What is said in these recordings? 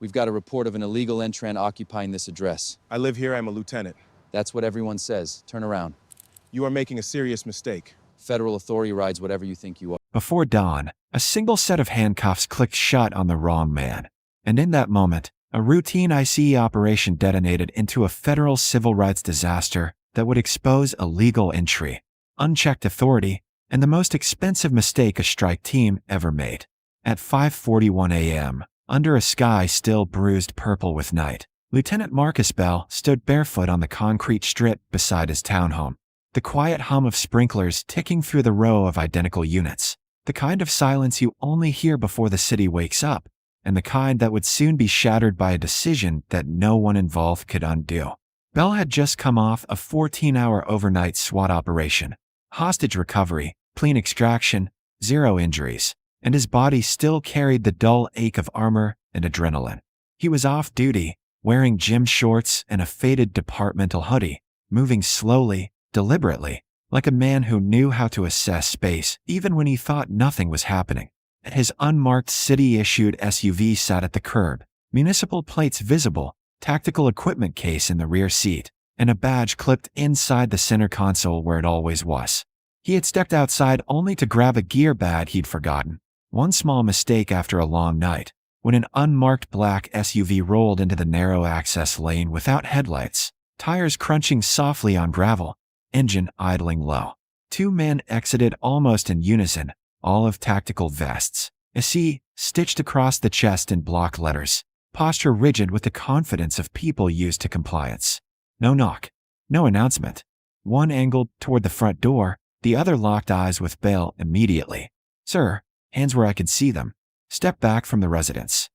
We've got a report of an illegal entrant occupying this address. I live here. I'm a lieutenant. That's what everyone says. Turn around. You are making a serious mistake. Federal authority rides whatever you think you are. Before dawn, a single set of handcuffs clicked shut on the wrong man. And in that moment, a routine ICE operation detonated into a federal civil rights disaster that would expose illegal entry, unchecked authority, and the most expensive mistake a strike team ever made. At 5:41 a.m., under a sky still bruised purple with night, Lieutenant Marcus Bell stood barefoot on the concrete strip beside his townhome. The quiet hum of sprinklers ticking through the row of identical units. The kind of silence you only hear before the city wakes up, and the kind that would soon be shattered by a decision that no one involved could undo. Bell had just come off a 14-hour overnight SWAT operation. Hostage recovery, clean extraction, 0 injuries, and his body still carried the dull ache of armor and adrenaline. He was off duty, wearing gym shorts and a faded departmental hoodie, moving slowly, deliberately, like a man who knew how to assess space even when he thought nothing was happening. His unmarked city-issued SUV sat at the curb, municipal plates visible, tactical equipment case in the rear seat, and a badge clipped inside the center console where it always was. He had stepped outside only to grab a gear bag he'd forgotten. One small mistake after a long night, when an unmarked black SUV rolled into the narrow access lane without headlights, tires crunching softly on gravel, engine idling low. 2 men exited almost in unison, all of tactical vests, SE stitched across the chest in block letters, posture rigid with the confidence of people used to compliance. No knock, no announcement. One angled toward the front door, the other locked eyes with Bell immediately. "Sir," hands where I could see them. "Step back from the residence."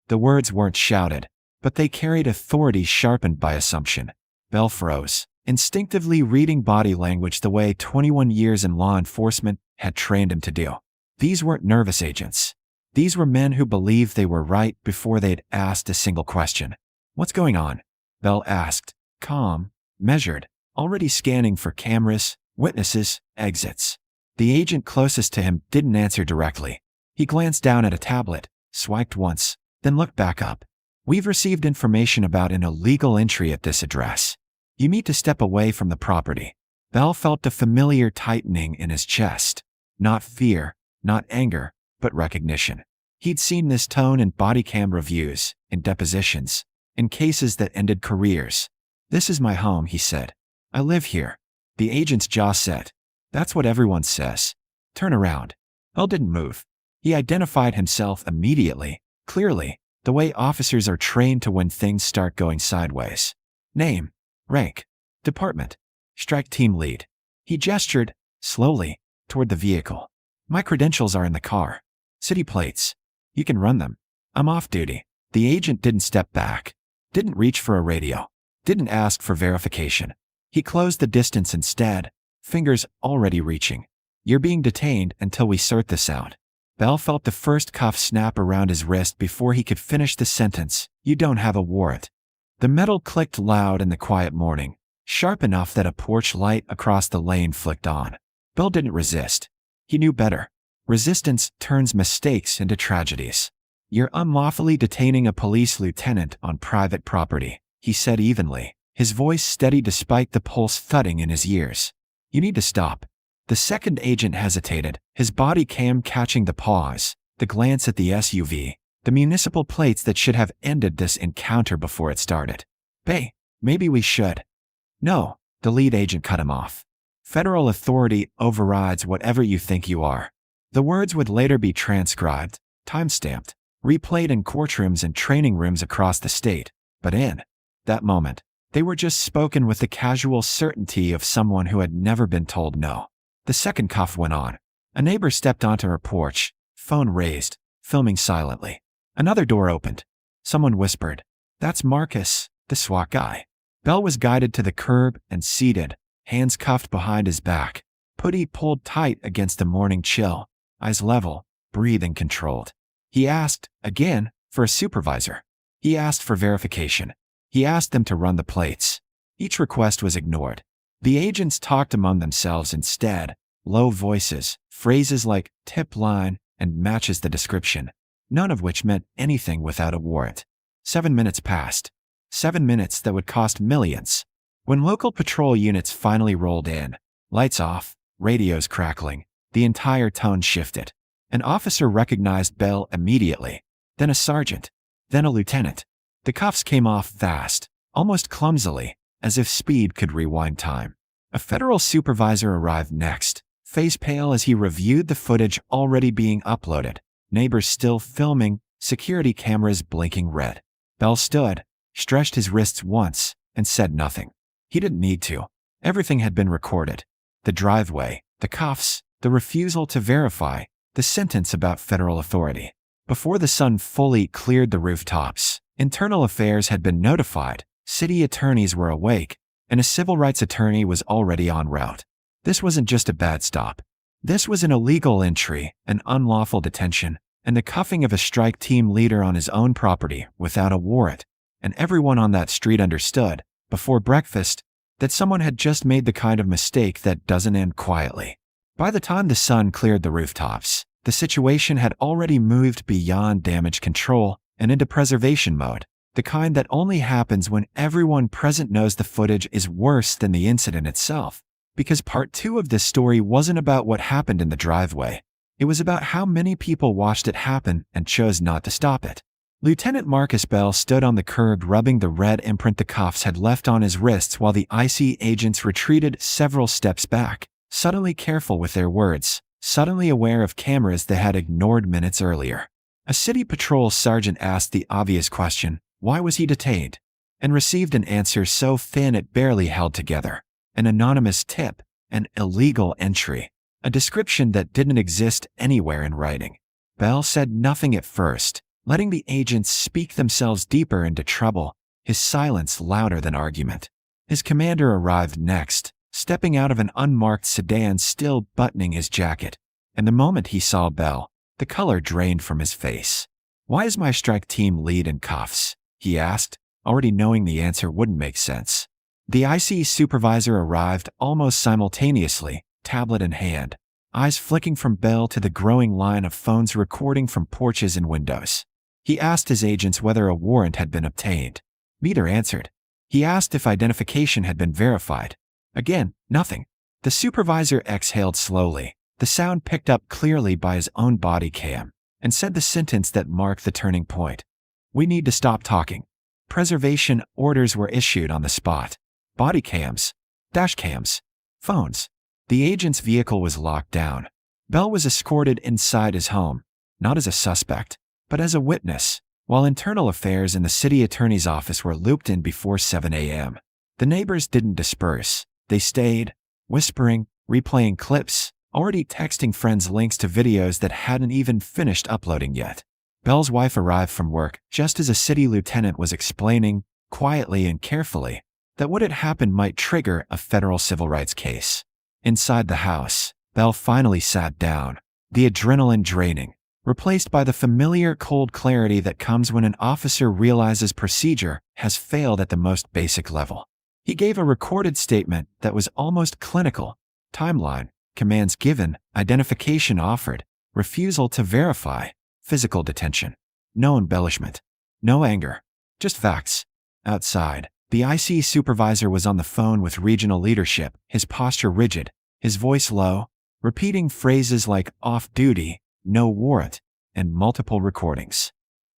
The words weren't shouted, but they carried authority sharpened by assumption. Bell froze, instinctively reading body language the way 21 years in law enforcement had trained him to do. These weren't nervous agents. These were men who believed they were right before they'd asked a single question. "What's going on?" Bell asked, calm, measured, already scanning for cameras, witnesses, exits. The agent closest to him didn't answer directly. He glanced down at a tablet, swiped once, then looked back up. "We've received information about an illegal entry at this address. You need to step away from the property." Bell felt a familiar tightening in his chest. Not fear, not anger, but recognition. He'd seen this tone in body cam reviews, in depositions, in cases that ended careers. "This is my home," he said. "I live here." The agent's jaw set. "That's what everyone says. Turn around." Bell didn't move. He identified himself immediately, clearly, the way officers are trained to when things start going sideways. Name, rank, department, strike team lead. He gestured, slowly, toward the vehicle. "My credentials are in the car. City plates. You can run them. I'm off duty." The agent didn't step back, didn't reach for a radio, didn't ask for verification. He closed the distance instead, fingers already reaching. "You're being detained until we sort this out." Bell felt the first cuff snap around his wrist before he could finish the sentence. "You don't have a warrant." The metal clicked loud in the quiet morning, sharp enough that a porch light across the lane flicked on. Bell didn't resist. He knew better. Resistance turns mistakes into tragedies. "You're unlawfully detaining a police lieutenant on private property," he said evenly, his voice steady despite the pulse thudding in his ears. "You need to stop." The second agent hesitated, his body cam catching the pause, the glance at the SUV, the municipal plates that should have ended this encounter before it started. "Hey, maybe we should." "No," the lead agent cut him off. "Federal authority overrides whatever you think you are." The words would later be transcribed, time-stamped, replayed in courtrooms and training rooms across the state, but in that moment, they were just spoken with the casual certainty of someone who had never been told no. The second cuff went on. A neighbor stepped onto her porch, phone raised, filming silently. Another door opened. Someone whispered, "That's Marcus, the SWAT guy." Bell was guided to the curb and seated, hands cuffed behind his back, hoodie pulled tight against the morning chill, eyes level, breathing controlled. He asked, again, for a supervisor. He asked for verification. He asked them to run the plates. Each request was ignored. The agents talked among themselves instead, low voices, phrases like "tip line" and "matches the description," none of which meant anything without a warrant. 7 minutes passed. 7 minutes that would cost millions. When local patrol units finally rolled in, lights off, radios crackling, the entire tone shifted. An officer recognized Bell immediately, then a sergeant, then a lieutenant. The cuffs came off fast, almost clumsily, as if speed could rewind time. A federal supervisor arrived next, face pale as he reviewed the footage already being uploaded, neighbors still filming, security cameras blinking red. Bell stood, stretched his wrists once, and said nothing. He didn't need to. Everything had been recorded. The driveway, the cuffs, the refusal to verify, the sentence about federal authority. Before the sun fully cleared the rooftops, Internal Affairs had been notified, city attorneys were awake, and a civil rights attorney was already en route. This wasn't just a bad stop. This was an illegal entry, an unlawful detention, and the cuffing of a strike team leader on his own property without a warrant. And everyone on that street understood, before breakfast, that someone had just made the kind of mistake that doesn't end quietly. By the time the sun cleared the rooftops, the situation had already moved beyond damage control and into preservation mode, the kind that only happens when everyone present knows the footage is worse than the incident itself. Because part 2 of this story wasn't about what happened in the driveway. It was about how many people watched it happen and chose not to stop it. Lieutenant Marcus Bell stood on the curb rubbing the red imprint the cuffs had left on his wrists while the IC agents retreated several steps back, suddenly careful with their words, suddenly aware of cameras they had ignored minutes earlier. A city patrol sergeant asked the obvious question, why was he detained? And received an answer so thin it barely held together. An anonymous tip, an illegal entry, a description that didn't exist anywhere in writing. Bell said nothing at first, letting the agents speak themselves deeper into trouble, his silence louder than argument. His commander arrived next, stepping out of an unmarked sedan still buttoning his jacket, and the moment he saw Bell, the color drained from his face. Why is my strike team lead in cuffs? He asked, already knowing the answer wouldn't make sense. The IC supervisor arrived almost simultaneously, tablet in hand, eyes flicking from Bell to the growing line of phones recording from porches and windows. He asked his agents whether a warrant had been obtained. Neither answered. He asked if identification had been verified. Again, nothing. The supervisor exhaled slowly, the sound picked up clearly by his own body cam, and said the sentence that marked the turning point. We need to stop talking. Preservation orders were issued on the spot. Body cams, dash cams, phones. The agent's vehicle was locked down. Bell was escorted inside his home, not as a suspect, but as a witness, while Internal Affairs and the city attorney's office were looped in before 7 a.m. The neighbors didn't disperse. They stayed, whispering, replaying clips, already texting friends links to videos that hadn't even finished uploading yet. Bell's wife arrived from work just as a city lieutenant was explaining, quietly and carefully, that what had happened might trigger a federal civil rights case. Inside the house, Bell finally sat down, the adrenaline draining, replaced by the familiar cold clarity that comes when an officer realizes procedure has failed at the most basic level. He gave a recorded statement that was almost clinical. Timeline, commands given, identification offered, refusal to verify, physical detention. No embellishment. No anger. Just facts. Outside, the IC supervisor was on the phone with regional leadership, his posture rigid, his voice low, repeating phrases like off-duty, no warrant, and multiple recordings.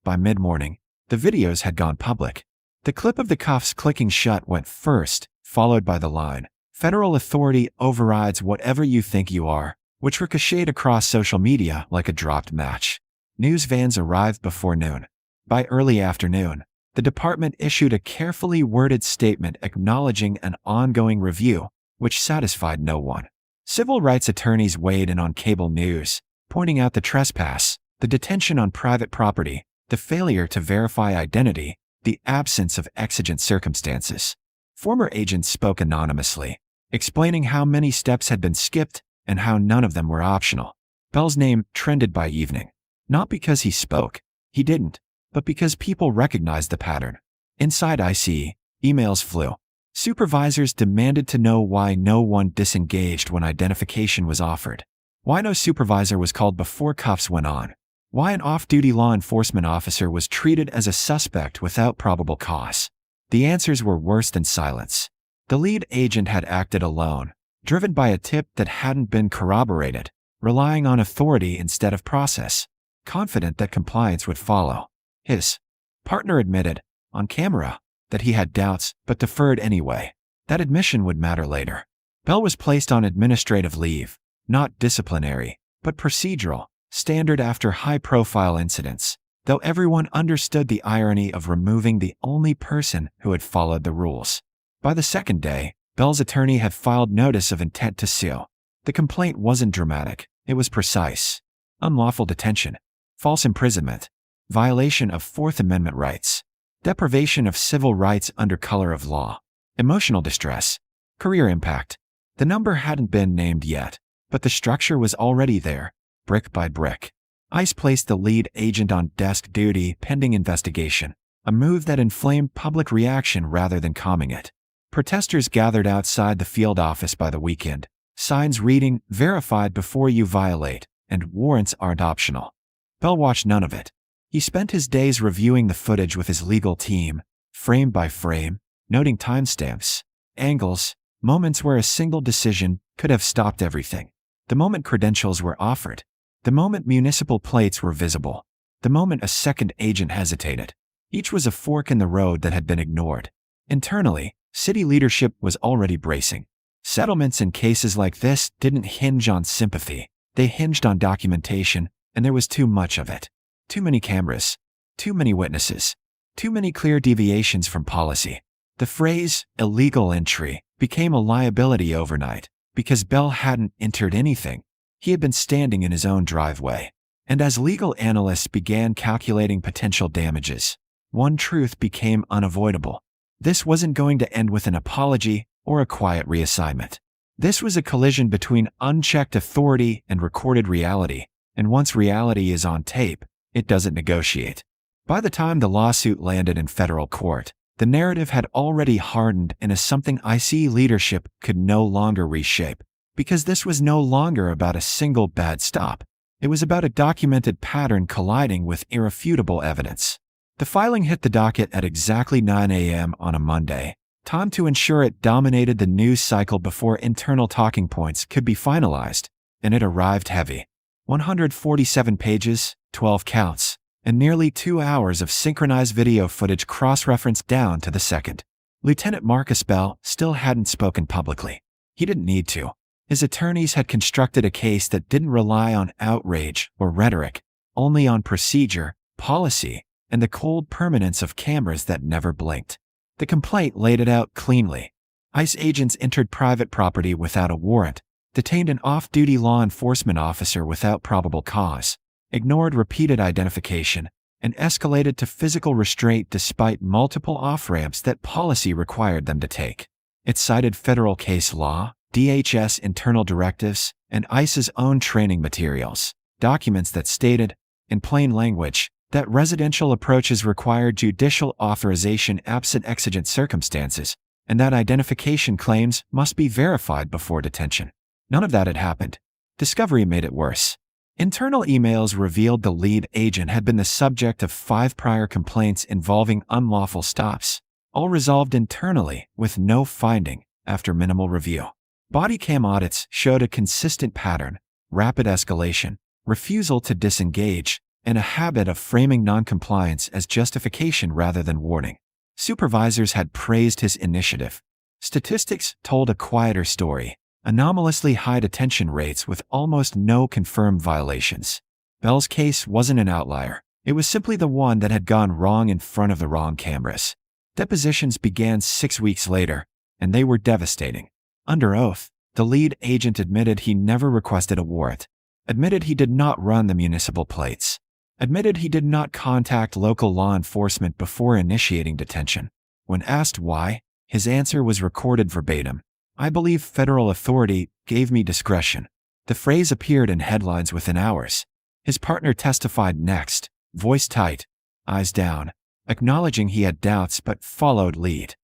By mid-morning, the videos had gone public. The clip of the cuffs clicking shut went first, followed by the line, "Federal authority overrides whatever you think you are," which ricocheted across social media like a dropped match. News vans arrived before noon. By early afternoon, the department issued a carefully worded statement acknowledging an ongoing review, which satisfied no one. Civil rights attorneys weighed in on cable news, pointing out the trespass, the detention on private property, the failure to verify identity, the absence of exigent circumstances. Former agents spoke anonymously, explaining how many steps had been skipped and how none of them were optional. Bell's name trended by evening, not because he spoke, he didn't, but because people recognized the pattern. Inside IC, emails flew. Supervisors demanded to know why no one disengaged when identification was offered. Why no supervisor was called before cuffs went on. Why an off-duty law enforcement officer was treated as a suspect without probable cause. The answers were worse than silence. The lead agent had acted alone, driven by a tip that hadn't been corroborated, relying on authority instead of process, confident that compliance would follow. His partner admitted, on camera, that he had doubts but deferred anyway. That admission would matter later. Bell was placed on administrative leave, not disciplinary, but procedural, standard after high-profile incidents, though everyone understood the irony of removing the only person who had followed the rules. By the second day, Bell's attorney had filed notice of intent to sue. The complaint wasn't dramatic, it was precise. Unlawful detention, false imprisonment, violation of Fourth Amendment rights, deprivation of civil rights under color of law, emotional distress, career impact. The number hadn't been named yet, but the structure was already there, brick by brick. ICE placed the lead agent on desk duty pending investigation, a move that inflamed public reaction rather than calming it. Protesters gathered outside the field office by the weekend, signs reading, "Verified before you violate," and "Warrants aren't optional." Bell watched none of it. He spent his days reviewing the footage with his legal team, frame by frame, noting timestamps, angles, moments where a single decision could have stopped everything. The moment credentials were offered, the moment municipal plates were visible, the moment a second agent hesitated. Each was a fork in the road that had been ignored. Internally, city leadership was already bracing. Settlements in cases like this didn't hinge on sympathy. They hinged on documentation, and there was too much of it. Too many cameras, too many witnesses, too many clear deviations from policy. The phrase, illegal entry, became a liability overnight, because Bell hadn't entered anything. He had been standing in his own driveway. And as legal analysts began calculating potential damages, one truth became unavoidable. This wasn't going to end with an apology or a quiet reassignment. This was a collision between unchecked authority and recorded reality, and once reality is on tape, it doesn't negotiate. By the time the lawsuit landed in federal court, the narrative had already hardened into something ICE leadership could no longer reshape, because this was no longer about a single bad stop. It was about a documented pattern colliding with irrefutable evidence. The filing hit the docket at exactly 9 a.m. on a Monday, time to ensure it dominated the news cycle before internal talking points could be finalized, and it arrived heavy. 147 pages, 12 counts, and nearly 2 hours of synchronized video footage cross-referenced down to the second. Lieutenant Marcus Bell still hadn't spoken publicly. He didn't need to. His attorneys had constructed a case that didn't rely on outrage or rhetoric, only on procedure, policy, and the cold permanence of cameras that never blinked. The complaint laid it out cleanly. ICE agents entered private property without a warrant, detained an off-duty law enforcement officer without probable cause, ignored repeated identification, and escalated to physical restraint despite multiple off-ramps that policy required them to take. It cited federal case law, DHS internal directives, and ICE's own training materials, documents that stated, in plain language, that residential approaches require judicial authorization absent exigent circumstances, and that identification claims must be verified before detention. None of that had happened. Discovery made it worse. Internal emails revealed the lead agent had been the subject of 5 prior complaints involving unlawful stops, all resolved internally with no finding after minimal review. Body cam audits showed a consistent pattern: rapid escalation, refusal to disengage, and a habit of framing noncompliance as justification rather than warning. Supervisors had praised his initiative. Statistics told a quieter story: anomalously high detention rates with almost no confirmed violations. Bell's case wasn't an outlier. It was simply the one that had gone wrong in front of the wrong cameras. Depositions began 6 weeks later, and they were devastating. Under oath, the lead agent admitted he never requested a warrant, admitted he did not run the municipal plates, admitted he did not contact local law enforcement before initiating detention. When asked why, his answer was recorded verbatim: "I believe federal authority gave me discretion." The phrase appeared in headlines within hours. His partner testified next, voice tight, eyes down, acknowledging he had doubts but followed lead.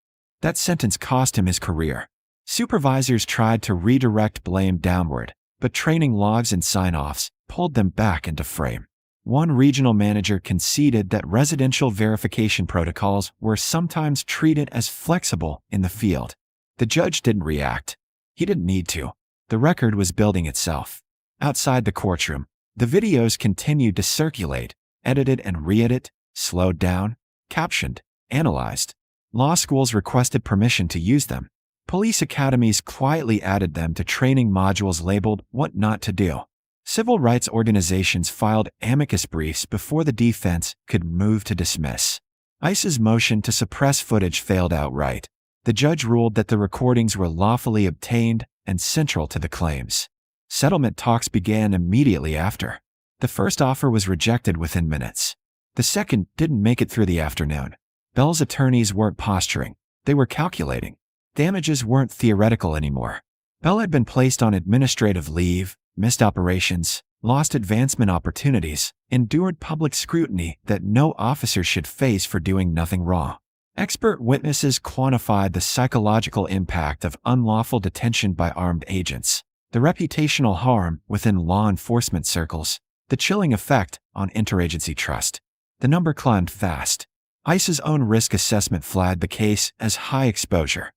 That sentence cost him his career. Supervisors tried to redirect blame downward, but training logs and sign-offs pulled them back into frame. One regional manager conceded that residential verification protocols were sometimes treated as flexible in the field. The judge didn't react. He didn't need to. The record was building itself. Outside the courtroom, the videos continued to circulate, edited and re-edited, slowed down, captioned, analyzed. Law schools requested permission to use them. Police academies quietly added them to training modules labeled "What Not to Do." Civil rights organizations filed amicus briefs before the defense could move to dismiss. ICE's motion to suppress footage failed outright. The judge ruled that the recordings were lawfully obtained and central to the claims. Settlement talks began immediately after. The first offer was rejected within minutes. The second didn't make it through the afternoon. Bell's attorneys weren't posturing. They were calculating. Damages weren't theoretical anymore. Bell had been placed on administrative leave, missed operations, lost advancement opportunities, endured public scrutiny that no officer should face for doing nothing wrong. Expert witnesses quantified the psychological impact of unlawful detention by armed agents, the reputational harm within law enforcement circles, the chilling effect on interagency trust. The number climbed fast. ICE's own risk assessment flagged the case as high exposure.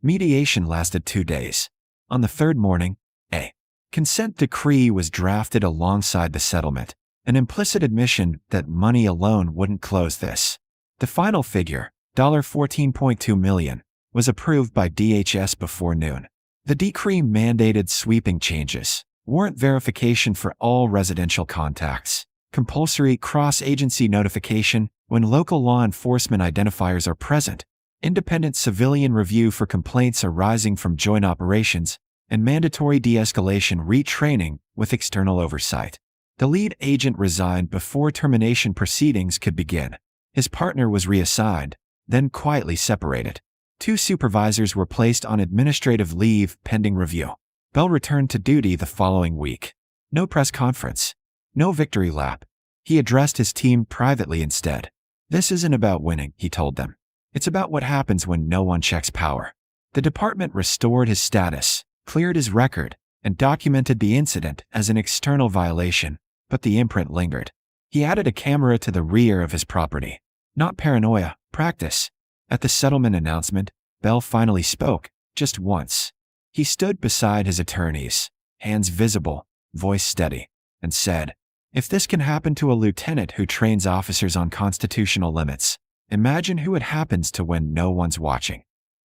Mediation lasted 2 days. On the third morning, a consent decree was drafted alongside the settlement, an implicit admission that money alone wouldn't close this. The final figure, $14.2 million, was approved by DHS before noon. The decree mandated sweeping changes: warrant verification for all residential contacts, compulsory cross-agency notification when local law enforcement identifiers are present, independent civilian review for complaints arising from joint operations, and mandatory de-escalation retraining with external oversight. The lead agent resigned before termination proceedings could begin. His partner was reassigned, then quietly separated. 2 supervisors were placed on administrative leave pending review. Bell returned to duty the following week. No press conference. No victory lap. He addressed his team privately instead. "This isn't about winning," he told them. "It's about what happens when no one checks power." The department restored his status, cleared his record, and documented the incident as an external violation, but the imprint lingered. He added a camera to the rear of his property. Not paranoia, practice. At the settlement announcement, Bell finally spoke, just once. He stood beside his attorneys, hands visible, voice steady, and said, "If this can happen to a lieutenant who trains officers on constitutional limits, imagine who it happens to when no one's watching."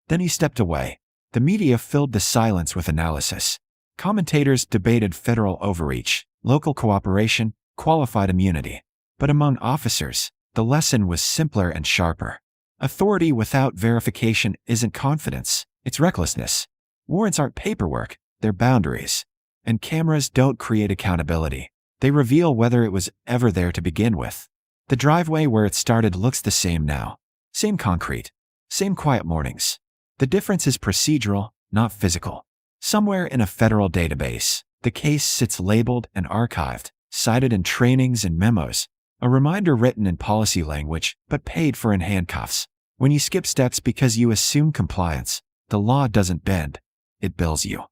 Then he stepped away. The media filled the silence with analysis. Commentators debated federal overreach, local cooperation, qualified immunity. But among officers, the lesson was simpler and sharper. Authority without verification isn't confidence, it's recklessness. Warrants aren't paperwork, they're boundaries. And cameras don't create accountability. They reveal whether it was ever there to begin with. The driveway where it started looks the same now. Same concrete. Same quiet mornings. The difference is procedural, not physical. Somewhere in a federal database, the case sits labeled and archived, cited in trainings and memos, a reminder written in policy language but paid for in handcuffs. When you skip steps because you assume compliance, the law doesn't bend, it bills you.